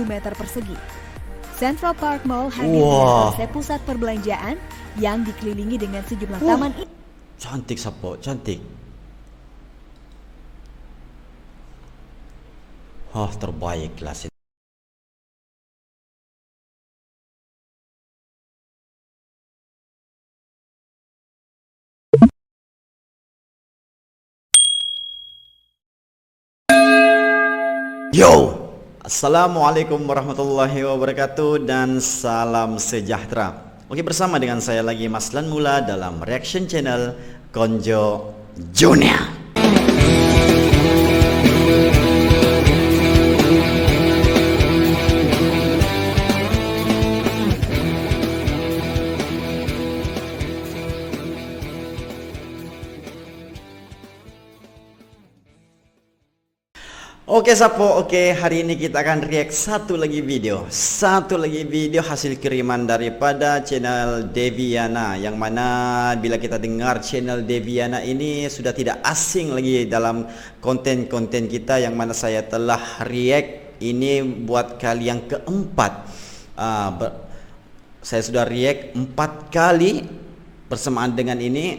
meter persegi. Central Park Mall hadir dengan konsep pusat perbelanjaan yang dikelilingi dengan sejumlah taman. Cantik Sapo, cantik. Terbaik kelas ini. Yo, Assalamualaikum warahmatullahi wabarakatuh dan salam sejahtera. Oke, bersama dengan saya lagi Mas Lan Mula dalam reaction channel Konjo Junior. Oke Sapo, hari ini kita akan react satu lagi video hasil kiriman daripada channel Deviana, yang mana bila kita dengar channel Deviana ini sudah tidak asing lagi dalam konten-konten kita, yang mana saya telah react ini buat kali yang keempat. Saya sudah react 4 kali bersamaan dengan ini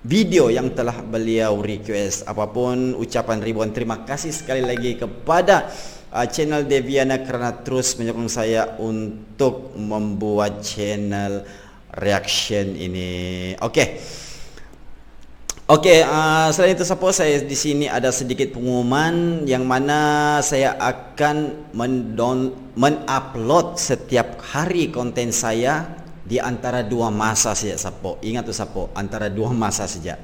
video yang telah beliau request. Apapun ucapan ribuan terima kasih sekali lagi kepada channel Deviana kerana terus menyokong saya untuk membuat channel reaction ini. Selain itu Sapo, saya di sini ada sedikit pengumuman, yang mana saya akan men-upload setiap hari konten saya di antara 2 masa saja Sapo. Ingat tuh Sapo, antara 2 masa saja.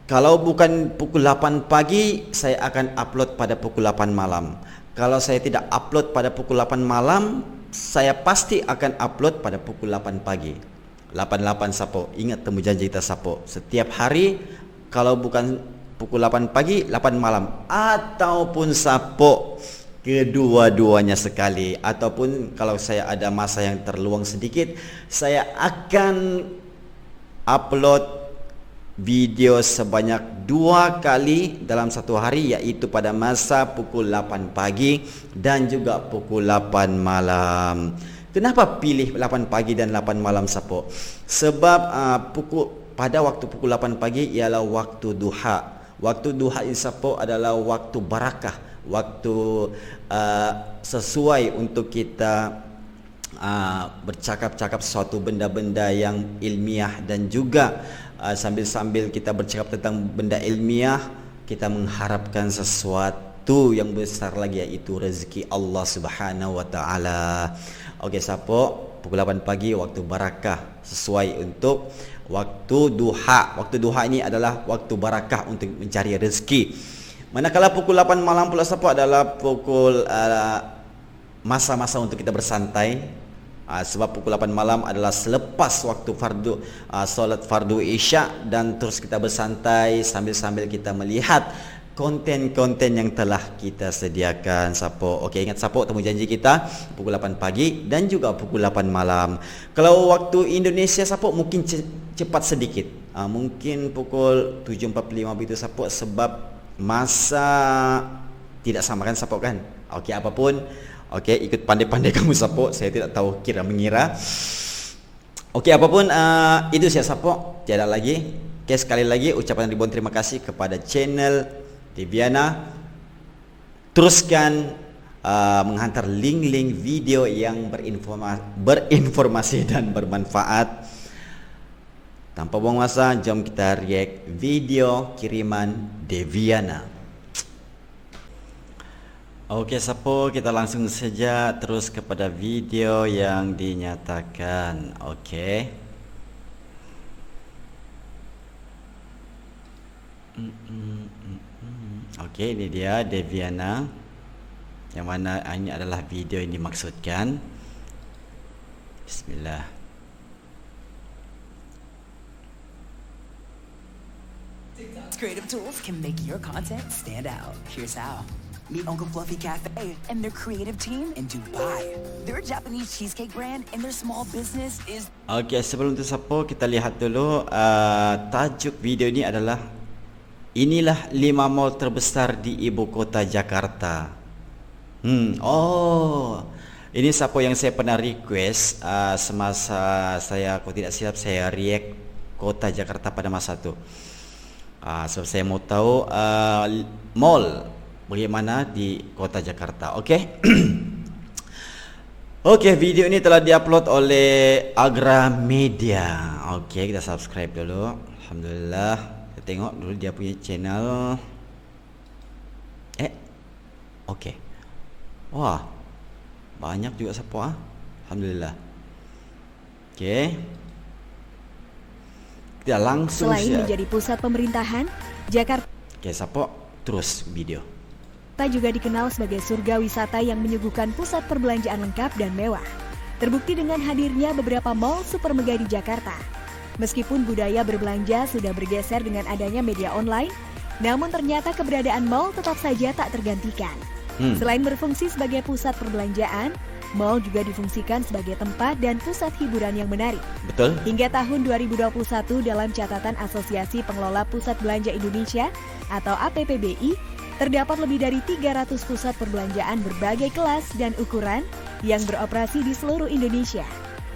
Kalau bukan pukul 8 pagi, saya akan upload pada pukul 8 malam. Kalau saya tidak upload pada pukul 8 malam, saya pasti akan upload pada pukul 8 pagi. 88 Sapo. Ingat temu janji kita Sapo. Setiap hari, kalau bukan pukul 8 pagi, 8 malam. Ataupun Sapo, kedua-duanya sekali. Ataupun kalau saya ada masa yang terluang sedikit, saya akan upload video sebanyak 2 kali dalam satu hari, yaitu pada masa pukul 8 pagi dan juga pukul 8 malam. Kenapa pilih 8 pagi dan 8 malam Sapo? Sebab pada waktu pukul 8 pagi ialah waktu duha. Waktu duha ini Sapo adalah waktu barakah, waktu sesuai untuk kita bercakap-cakap sesuatu benda-benda yang ilmiah, dan juga sambil-sambil kita bercakap tentang benda ilmiah, kita mengharapkan sesuatu yang besar lagi, yaitu rezeki Allah Subhanahu wa taala. Sapo, pukul 8 pagi waktu barakah, sesuai untuk waktu duha. Waktu duha ini adalah waktu barakah untuk mencari rezeki. Manakala pukul 8 malam pula Sapo adalah pukul masa-masa untuk kita bersantai. Sebab pukul 8 malam adalah selepas waktu solat fardu isya, dan terus kita bersantai sambil-sambil kita melihat konten-konten yang telah kita sediakan Sapo. Ingat Sapo, temu janji kita pukul 8 pagi dan juga pukul 8 malam. Kalau waktu Indonesia Sapo mungkin cepat sedikit, mungkin pukul 7.45 begitu Sapo, sebab masa tidak sama kan Sapo kan. Apapun ikut pandai-pandai kamu Sapo, saya tidak tahu kira mengira. Apapun itu saya Sapo, tiada lagi. Sekali lagi ucapan ribuan terima kasih kepada channel Deviana. Teruskan menghantar link-link video yang berinformasi dan bermanfaat. Tanpa buang masa, jom kita react video kiriman Deviana. Sapo, kita langsung saja terus kepada video yang dinyatakan. Ini dia Deviana, yang mana ini adalah video yang dimaksudkan. Bismillah. Creative tools can make your content stand out. Here's how. Meet Uncle Fluffy Cafe and their creative team in Dubai. They're a Japanese cheesecake brand and their small business is... Sebelum itu Sapo, kita lihat dulu tajuk video ini adalah inilah 5 mall terbesar di ibu kota Jakarta. Ini siapa yang saya pernah request semasa saya, kalau tidak silap, saya react kota Jakarta pada masa itu. Sebab saya mau tahu mall bagaimana di kota Jakarta. Oke. Oke, video ini telah diupload oleh Agra Media. Oke, kita subscribe dulu. Alhamdulillah. Kita tengok dulu dia punya channel. Oke. Wah, banyak juga siapa. Alhamdulillah. Oke. Kita langsung Selain menjadi pusat pemerintahan, Jakarta siapa terus video. juga dikenal sebagai surga wisata yang menyuguhkan pusat perbelanjaan lengkap dan mewah. Terbukti dengan hadirnya beberapa mall super mega di Jakarta. Meskipun budaya berbelanja sudah bergeser dengan adanya media online, namun ternyata keberadaan mall tetap saja tak tergantikan. Selain berfungsi sebagai pusat perbelanjaan, mall juga difungsikan sebagai tempat dan pusat hiburan yang menarik. Betul. Hingga tahun 2021 dalam catatan Asosiasi Pengelola Pusat Belanja Indonesia atau APPBI, terdapat lebih dari 300 pusat perbelanjaan berbagai kelas dan ukuran yang beroperasi di seluruh Indonesia.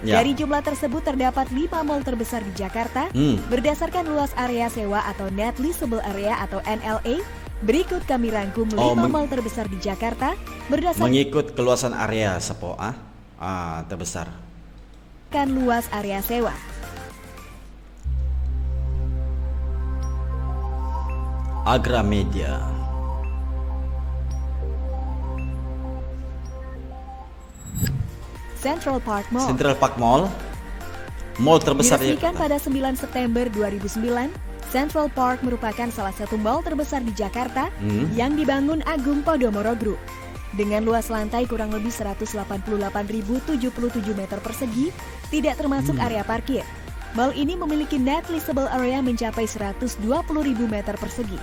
Dari jumlah tersebut terdapat 5 mall terbesar di Jakarta berdasarkan luas area sewa atau Net Leasable Area atau NLA. Berikut kami rangkum 5 mall terbesar di Jakarta berdasarkan mengikut keluasan area terbesar. Luas area sewa. Agra Media. Central Park Mall. Central Park Mall, mall terbesar di Diresmikan Jakarta. pada 9 September 2009, Central Park merupakan salah satu mall terbesar di Jakarta yang dibangun Agung Podomoro Group. Dengan luas lantai kurang lebih 188.077 meter persegi, tidak termasuk area parkir. Mall ini memiliki net leasable area mencapai 120.000 meter persegi.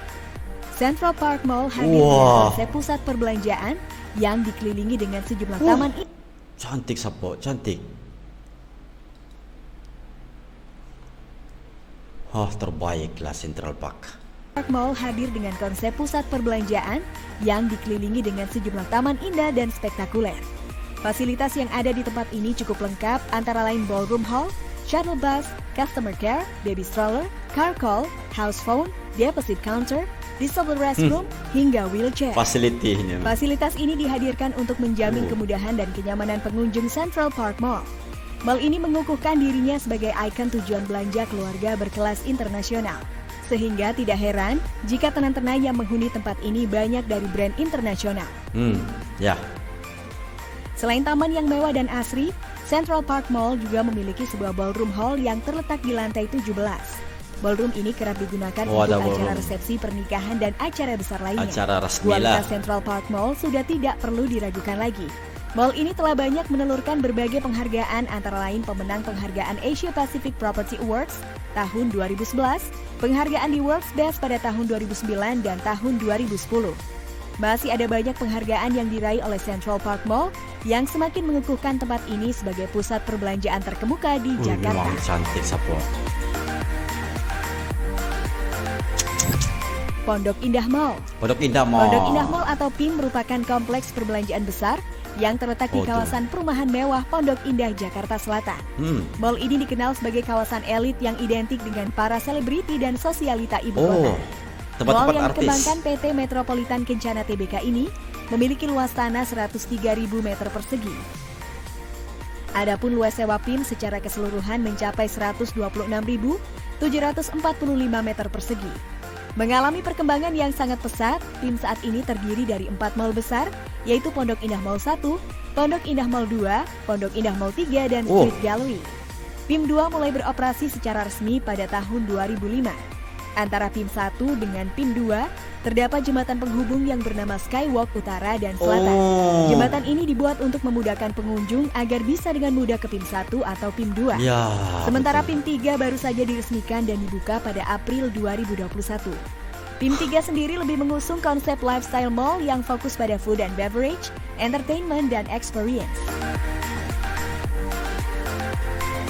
Central Park Mall hadir dengan konsep pusat perbelanjaan yang dikelilingi dengan sejumlah taman. Cantik Sapo, cantik. Terbaiklah Central Park. Park Mall hadir dengan konsep pusat perbelanjaan yang dikelilingi dengan sejumlah taman indah dan spektakuler. Fasilitas yang ada di tempat ini cukup lengkap, antara lain ballroom hall, shuttle bus, customer care, baby stroller, car call, house phone, deposit counter, disable restroom, hingga wheelchair. Fasilitas ini dihadirkan untuk menjamin kemudahan dan kenyamanan pengunjung Central Park Mall. Mall ini mengukuhkan dirinya sebagai ikon tujuan belanja keluarga berkelas internasional. Sehingga tidak heran jika tenan-tenan yang menghuni tempat ini banyak dari brand internasional. Selain taman yang mewah dan asri, Central Park Mall juga memiliki sebuah ballroom hall yang terletak di lantai 17. Ballroom ini kerap digunakan untuk acara resepsi pernikahan dan acara besar lainnya. Kualitas Central Park Mall sudah tidak perlu diragukan lagi. Mall ini telah banyak menelurkan berbagai penghargaan, antara lain pemenang penghargaan Asia Pacific Property Awards tahun 2011, penghargaan di World's Best pada tahun 2009 dan tahun 2010. Masih ada banyak penghargaan yang diraih oleh Central Park Mall yang semakin mengukuhkan tempat ini sebagai pusat perbelanjaan terkemuka di Jakarta. Memang cantik Sapo. Pondok Indah Mall. Pondok Indah Mall atau PIM merupakan kompleks perbelanjaan besar yang terletak di kawasan perumahan mewah Pondok Indah, Jakarta Selatan. Mall ini dikenal sebagai kawasan elit yang identik dengan para selebriti dan sosialita ibu kota. Mall yang dikembangkan PT Metropolitan Kencana Tbk ini memiliki luas tanah 103.000 meter persegi. Adapun luas sewa PIM secara keseluruhan mencapai 126.745 meter persegi. Mengalami perkembangan yang sangat pesat, PIM saat ini terdiri dari 4 mall besar, yaitu Pondok Indah Mall 1, Pondok Indah Mall 2, Pondok Indah Mall 3, dan Street Gallery. PIM 2 mulai beroperasi secara resmi pada tahun 2005. Antara PIM 1 dengan PIM 2, terdapat jembatan penghubung yang bernama Skywalk Utara dan Selatan. Jembatan ini dibuat untuk memudahkan pengunjung agar bisa dengan mudah ke PIM 1 atau PIM 2. Sementara PIM 3 baru saja diresmikan dan dibuka pada April 2021. PIM 3 sendiri lebih mengusung konsep lifestyle mall yang fokus pada food and beverage, entertainment, dan experience.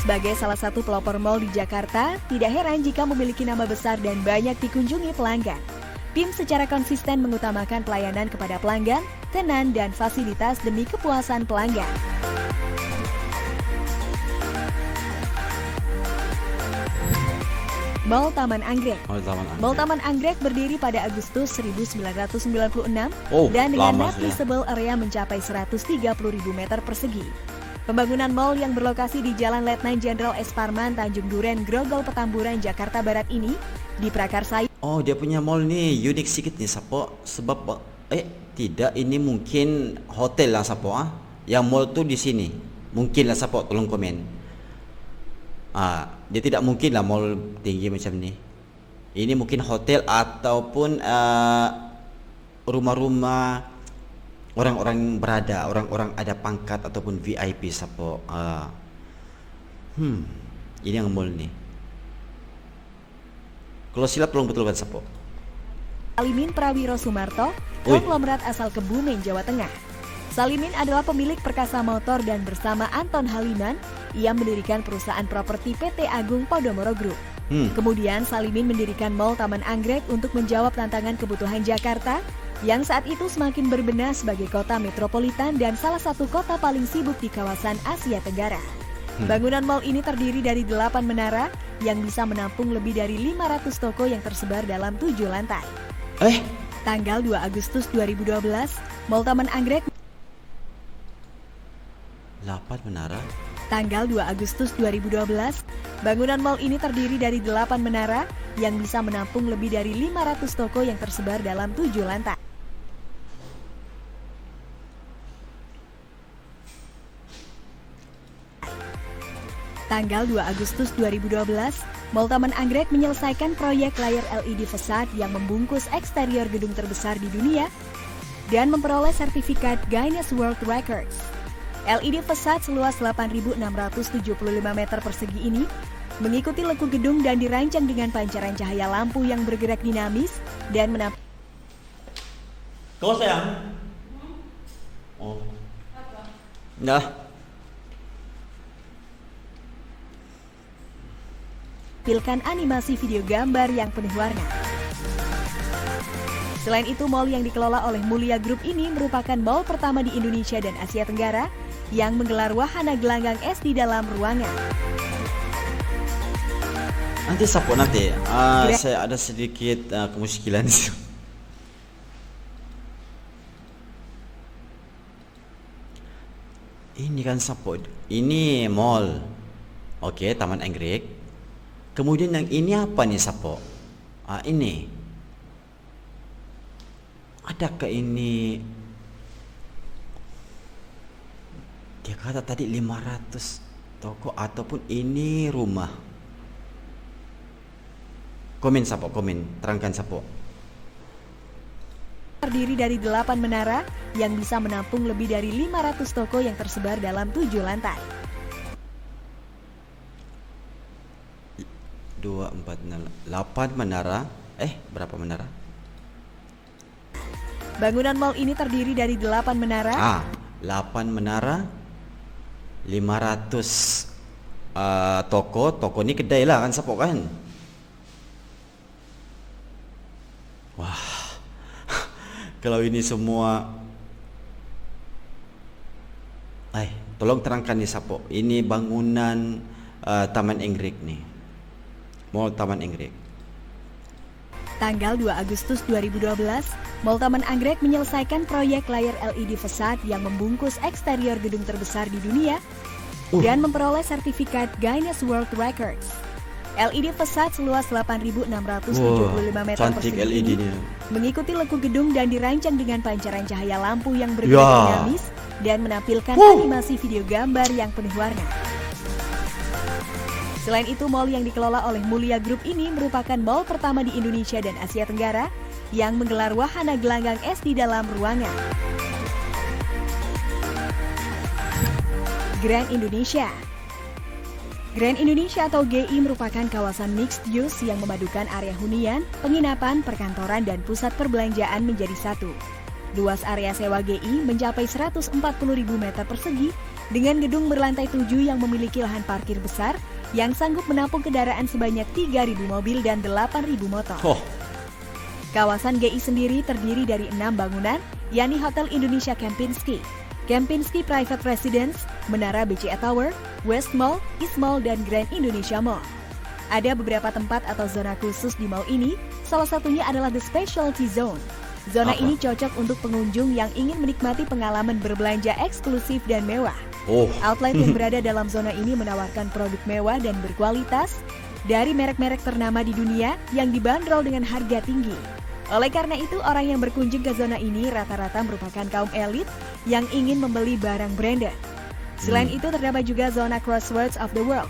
Sebagai salah satu pelopor mall di Jakarta, tidak heran jika memiliki nama besar dan banyak dikunjungi pelanggan. Tim secara konsisten mengutamakan pelayanan kepada pelanggan, tenan, dan fasilitas demi kepuasan pelanggan. Mall Taman Anggrek. Mall Taman Anggrek berdiri pada Agustus 1996 dan dengan net leasable area mencapai 130.000 meter persegi. Pembangunan mall yang berlokasi di Jalan Letnan Jenderal S. Parman, Tanjung Duren, Grogol, Petamburan, Jakarta Barat ini diprakarsai. Oh, dia punya mall nih unik sedikit nih Sapo, sebab tidak, ini mungkin hotel lah Sapo Yang mall tuh di sini. Mungkin lah Sapo, tolong komen. Dia tidak mungkin lah mall tinggi macam ni. Ini mungkin hotel ataupun rumah-rumah orang-orang berada, orang-orang ada pangkat ataupun VIP Sapo. Ini yang mall ni. Kalau silap tolong betulkan Sapo. Salimin Prawiro Sumarto, konglomerat asal Kebumen, Jawa Tengah. Salimin adalah pemilik Perkasa Motor dan bersama Anton Haliman, ia mendirikan perusahaan properti PT Agung Podomoro Group. Kemudian Salimin mendirikan Mall Taman Anggrek untuk menjawab tantangan kebutuhan Jakarta yang saat itu semakin berbenah sebagai kota metropolitan dan salah satu kota paling sibuk di kawasan Asia Tenggara. Bangunan mall ini terdiri dari 8 menara yang bisa menampung lebih dari 500 toko yang tersebar dalam 7 lantai. Tanggal 2 Agustus 2012, Mall Taman Anggrek 8 menara. Tanggal 2 Agustus 2012, bangunan mall ini terdiri dari 8 menara yang bisa menampung lebih dari 500 toko yang tersebar dalam 7 lantai. Tanggal 2 Agustus 2012, Mall Taman Anggrek menyelesaikan proyek layar LED fasad yang membungkus eksterior gedung terbesar di dunia dan memperoleh sertifikat Guinness World Records. LED fasad seluas 8.675 meter persegi ini mengikuti lekuk gedung dan dirancang dengan pancaran cahaya lampu yang bergerak dinamis dan menampilkan. Kau sayang? Oh. Nah. Animasi video gambar yang penuh warna. Selain itu, mall yang dikelola oleh Mulia Group ini merupakan mall pertama di Indonesia dan Asia Tenggara yang menggelar wahana gelanggang es di dalam ruangan. Nanti Sapo nanti, saya ada sedikit kemuskilan. Ini kan Sapo, ini mall. Oke, Taman Anggrek. Kemudian yang ini apa nih Sapo? Ini. Adakah ini? Dia kata tadi 500 toko ataupun ini rumah. Komen Sapo, komen. Terangkan Sapo. Terdiri dari 8 menara yang bisa menampung lebih dari 500 toko yang tersebar dalam 7 lantai. 2, 4, 8 menara. Berapa menara? Bangunan mall ini terdiri dari 8 menara. 8 menara, 500 toko. Toko ini kedai lah kan Sapo kan? Wah. Kalau ini semua tolong terangkan nih Sapo. Ini bangunan Taman Anggrek nih. Mall Taman Anggrek. Tanggal 2 Agustus 2012, Mall Taman Anggrek menyelesaikan proyek layar LED fasad yang membungkus eksterior gedung terbesar di dunia dan memperoleh sertifikat Guinness World Records. LED fasad seluas 8.675 meter persegi ini mengikuti lekuk gedung dan dirancang dengan pancaran cahaya lampu yang bergerak dinamis dan menampilkan animasi video gambar yang penuh warna. Selain itu, mall yang dikelola oleh Mulia Group ini merupakan mall pertama di Indonesia dan Asia Tenggara yang menggelar wahana gelanggang es di dalam ruangan. Grand Indonesia. Grand Indonesia atau GI merupakan kawasan mixed use yang memadukan area hunian, penginapan, perkantoran, dan pusat perbelanjaan menjadi satu. Luas area sewa GI mencapai 140.000 meter persegi dengan gedung berlantai 7 yang memiliki lahan parkir besar yang sanggup menampung kendaraan sebanyak 3.000 mobil dan 8.000 motor. Kawasan GI sendiri terdiri dari 6 bangunan, yakni Hotel Indonesia Kempinski, Kempinski Private Residence, Menara BCA Tower, West Mall, East Mall, dan Grand Indonesia Mall. Ada beberapa tempat atau zona khusus di mall ini, salah satunya adalah The Specialty Zone. Zona ini cocok untuk pengunjung yang ingin menikmati pengalaman berbelanja eksklusif dan mewah. Outlet yang berada dalam zona ini menawarkan produk mewah dan berkualitas dari merek-merek ternama di dunia yang dibanderol dengan harga tinggi. Oleh karena itu, orang yang berkunjung ke zona ini rata-rata merupakan kaum elit yang ingin membeli barang branded. Selain itu, terdapat juga zona Crossroads of the World.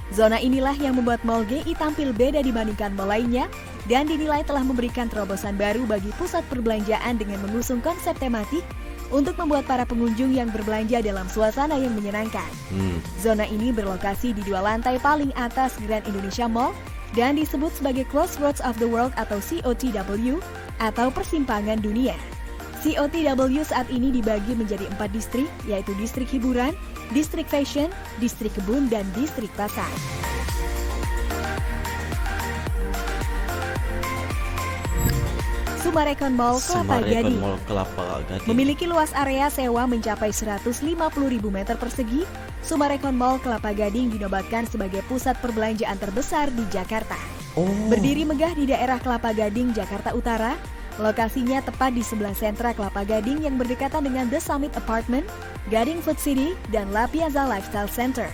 Zona inilah yang membuat Mall GI tampil beda dibandingkan mall lainnya dan dinilai telah memberikan terobosan baru bagi pusat perbelanjaan dengan mengusung konsep tematik untuk membuat para pengunjung yang berbelanja dalam suasana yang menyenangkan. Zona ini berlokasi di 2 lantai paling atas Grand Indonesia Mall dan disebut sebagai Crossroads of the World atau COTW atau Persimpangan Dunia. COTW saat ini dibagi menjadi 4 distrik, yaitu distrik hiburan, distrik fashion, distrik kebun, dan distrik pasar. Summarecon Mall Kelapa Gading memiliki luas area sewa mencapai 150.000 meter persegi. Summarecon Mall Kelapa Gading dinobatkan sebagai pusat perbelanjaan terbesar di Jakarta. Berdiri megah di daerah Kelapa Gading, Jakarta Utara, lokasinya tepat di sebelah sentra Kelapa Gading yang berdekatan dengan The Summit Apartment, Gading Food City, dan La Piazza Lifestyle Center.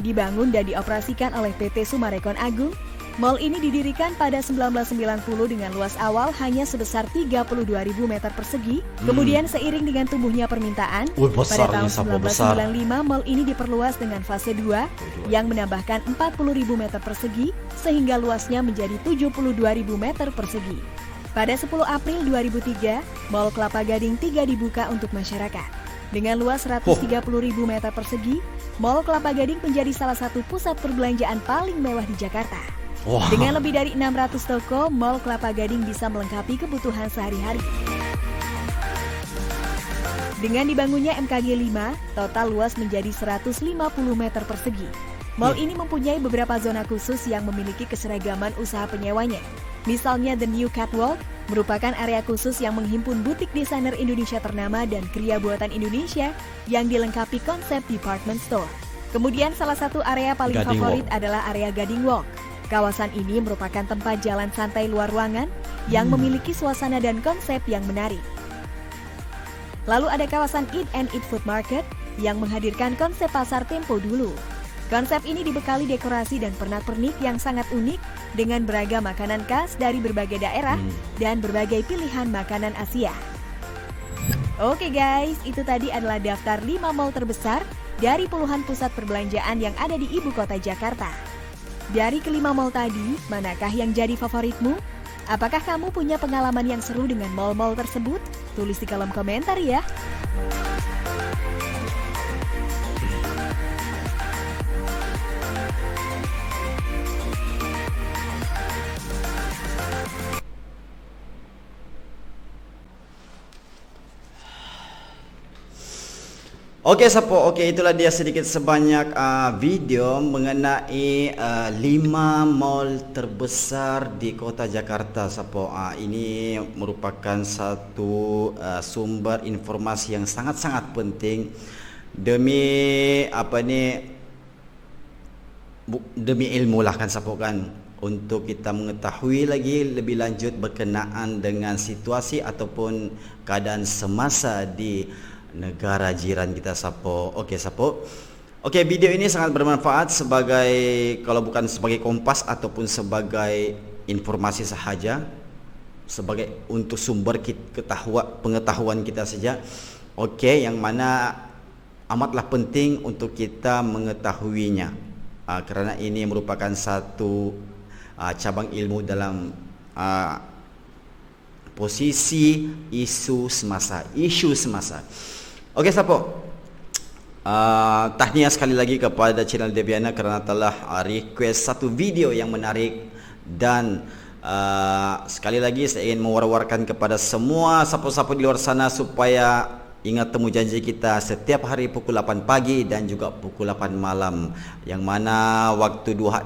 Dibangun dan dioperasikan oleh PT Summarecon Agung, mall ini didirikan pada 1990 dengan luas awal hanya sebesar 32.000 meter persegi. Kemudian seiring dengan tumbuhnya permintaan, pada tahun 1995 mall ini diperluas dengan fase 2 yang menambahkan 40.000 meter persegi sehingga luasnya menjadi 72.000 meter persegi. Pada 10 April 2003, Mall Kelapa Gading 3 dibuka untuk masyarakat. Dengan luas 130.000 meter persegi, Mall Kelapa Gading menjadi salah satu pusat perbelanjaan paling mewah di Jakarta. Dengan lebih dari 600 toko, Mall Kelapa Gading bisa melengkapi kebutuhan sehari-hari. Dengan dibangunnya MKG 5, total luas menjadi 150 meter persegi. Mall ini mempunyai beberapa zona khusus yang memiliki keseragaman usaha penyewanya. Misalnya The New Catwalk merupakan area khusus yang menghimpun butik desainer Indonesia ternama dan kriya buatan Indonesia yang dilengkapi konsep department store. Kemudian salah satu area paling favorit adalah area Gading Walk. Kawasan ini merupakan tempat jalan santai luar ruangan yang memiliki suasana dan konsep yang menarik. Lalu ada kawasan Eat and Eat Food Market yang menghadirkan konsep pasar tempo dulu. Konsep ini dibekali dekorasi dan pernak-pernik yang sangat unik dengan beragam makanan khas dari berbagai daerah dan berbagai pilihan makanan Asia. Oke guys, itu tadi adalah daftar 5 mall terbesar dari puluhan pusat perbelanjaan yang ada di ibu kota Jakarta. Dari kelima mall tadi, manakah yang jadi favoritmu? Apakah kamu punya pengalaman yang seru dengan mall-mall tersebut? Tulis di kolom komentar ya. Oke Sapo, itulah dia sedikit sebanyak video mengenai 5 mall terbesar di kota Jakarta Sapo. Ini merupakan satu sumber informasi yang sangat-sangat penting demi demi ilmu lah kan Sapo kan, untuk kita mengetahui lagi lebih lanjut berkenaan dengan situasi ataupun keadaan semasa di negara jiran kita Sapo. Oke Sapo. Video ini sangat bermanfaat sebagai, kalau bukan sebagai kompas ataupun sebagai informasi sahaja, sebagai untuk sumber pengetahuan kita saja. Yang mana amatlah penting untuk kita mengetahuinya. Karena ini merupakan satu cabang ilmu dalam posisi isu semasa. Sapo. Tahniah sekali lagi kepada channel Deviana kerana telah request satu video yang menarik, dan sekali lagi saya ingin mewar-warkan kepada semua sapo-sapo di luar sana supaya ingat temu janji kita setiap hari pukul 8 pagi dan juga pukul 8 malam, yang mana waktu dua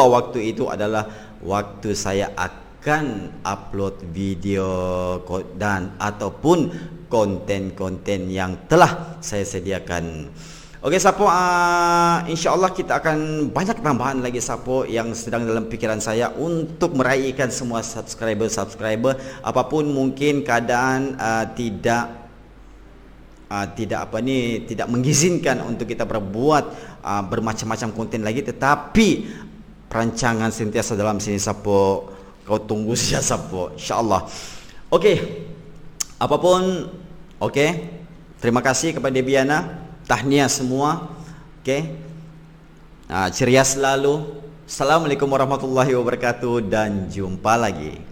waktu itu adalah waktu saya akan upload video dan ataupun konten-konten yang telah saya sediakan. Okey Sapo, insya-Allah kita akan banyak tambahan lagi Sapo yang sedang dalam fikiran saya untuk meraihkan semua subscriber apapun mungkin keadaan tidak mengizinkan untuk kita berbuat bermacam-macam konten lagi, tetapi perancangan sentiasa dalam sini Sapo. Kau tunggu saja Sapo, insya-Allah. Okey. Apapun, okey. Terima kasih kepada Debiana. Tahniah semua. Okey. Ceria selalu. Assalamualaikum warahmatullahi wabarakatuh dan jumpa lagi.